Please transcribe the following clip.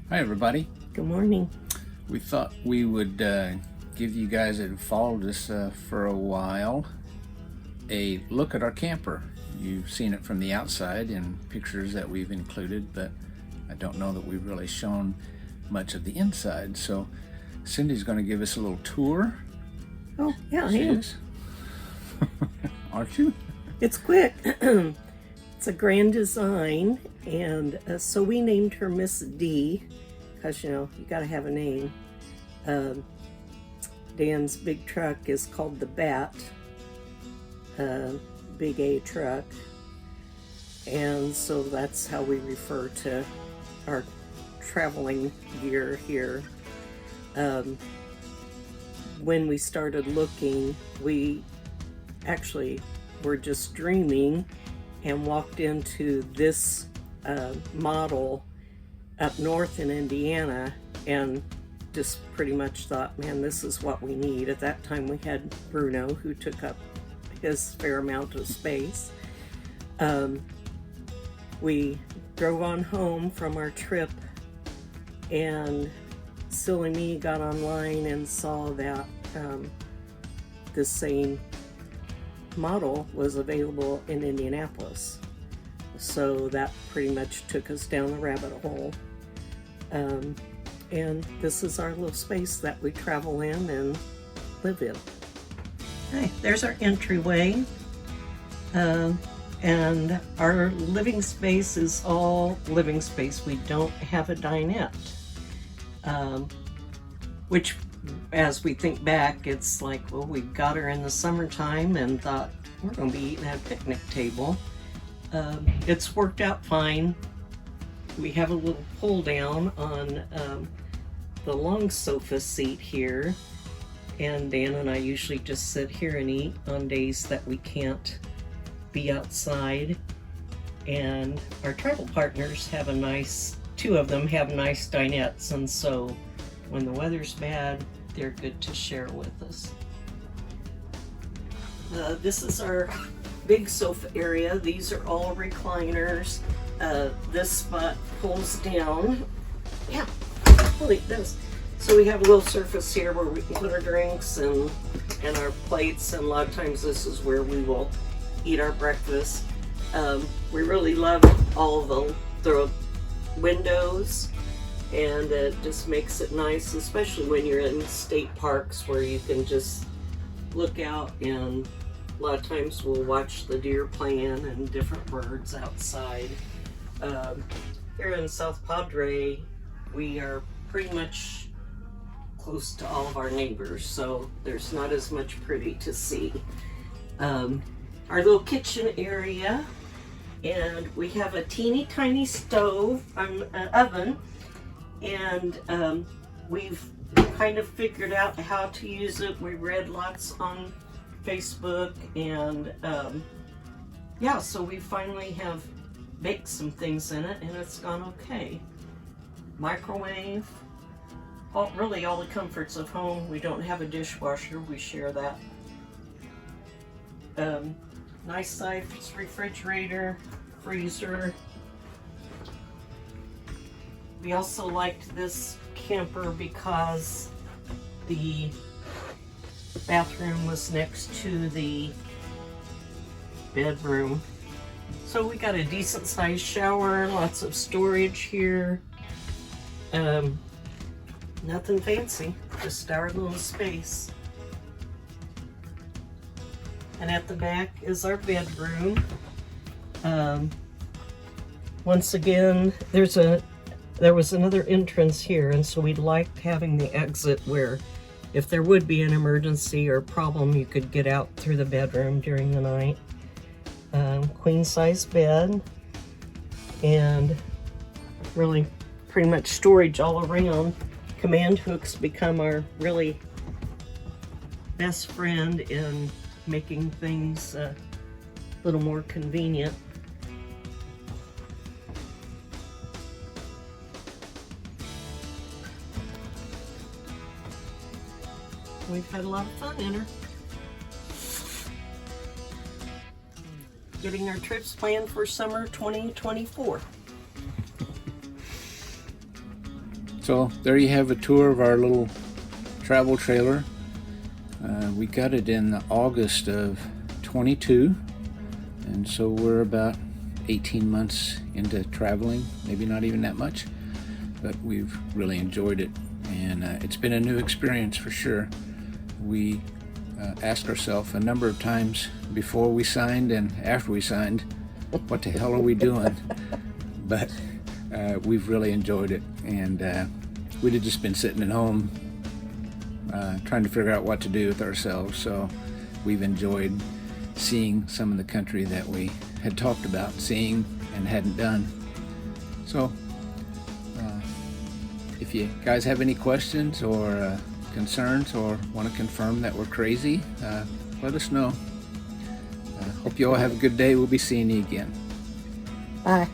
Hi everybody. Good morning. We thought we would give you guys that have followed us for a while a look at our camper. You've seen it from the outside in pictures that we've included, but I don't know that we've really shown much of the inside. So Cindy's going to give us a little tour. Oh, yeah, I She am. is. Aren't you? It's quick. It's a grand design, and so we named her Miss D, because, you got to have a name. Dan's big truck is called the Bat, big A truck, and so that's how we refer to our traveling gear here. When we started looking, we actually were just dreaming and walked into this model up north in Indiana and just pretty much thought, man, this is what we need. At that time we had Bruno, who took up his fair amount of space. We drove on home from our trip, and Silly Me got online and saw that the same model was available in Indianapolis. So that pretty much took us down the rabbit hole. And this is our little space that we travel in and live in. Okay, there's our entryway. And our living space is all living space. We don't have a dinette. Which, as we think back, it's like, well, we got her in the summertime and thought we're going to be eating at a picnic table. It's worked out fine. We have a little pull down on the long sofa seat here, and Dan and I usually just sit here and eat on days that we can't be outside. And our travel partners have two of them have nice dinettes, and so when the weather's bad, they're good to share with us. This is our big sofa area. These are all recliners. This spot pulls down. Yeah, really does. So we have a little surface here where we can put our drinks and our plates, and a lot of times this is where we will eat our breakfast. We really love all of the windows, and it just makes it nice, especially when you're in state parks where you can just look out, and a lot of times we'll watch the deer playing and different birds outside. Here in South Padre, we are pretty much close to all of our neighbors, so there's not as much pretty to see. Our little kitchen area, and we have a teeny tiny stove, oven, and we've kind of figured out how to use it. We read lots on Facebook, and yeah, so we finally have baked some things in it, and it's gone okay. Microwave, really all the comforts of home. We don't have a dishwasher, we share that. Nice size refrigerator, freezer. We also liked this camper because the bathroom was next to the bedroom. So we got a decent sized shower, lots of storage here. Nothing fancy, just our little space. And at the back is our bedroom. Once again, there was another entrance here, and so we liked having the exit where if there would be an emergency or problem, you could get out through the bedroom during the night. Queen size bed, and really pretty much storage all around. Command hooks become our really best friend in making things a little more convenient. We've had a lot of fun in her. Getting our trips planned for summer 2024. So there you have a tour of our little travel trailer. We got it in August of 22, and so we're about 18 months into traveling, maybe not even that much, but we've really enjoyed it, and it's been a new experience for sure. We asked ourselves a number of times before we signed and after we signed, what the hell are we doing? But we've really enjoyed it, and we'd have just been sitting at home trying to figure out what to do with ourselves. So we've enjoyed seeing some of the country that we had talked about seeing and hadn't done. So if you guys have any questions or concerns or want to confirm that we're crazy, let us know. Hope you all have a good day. We'll be seeing you again. Bye.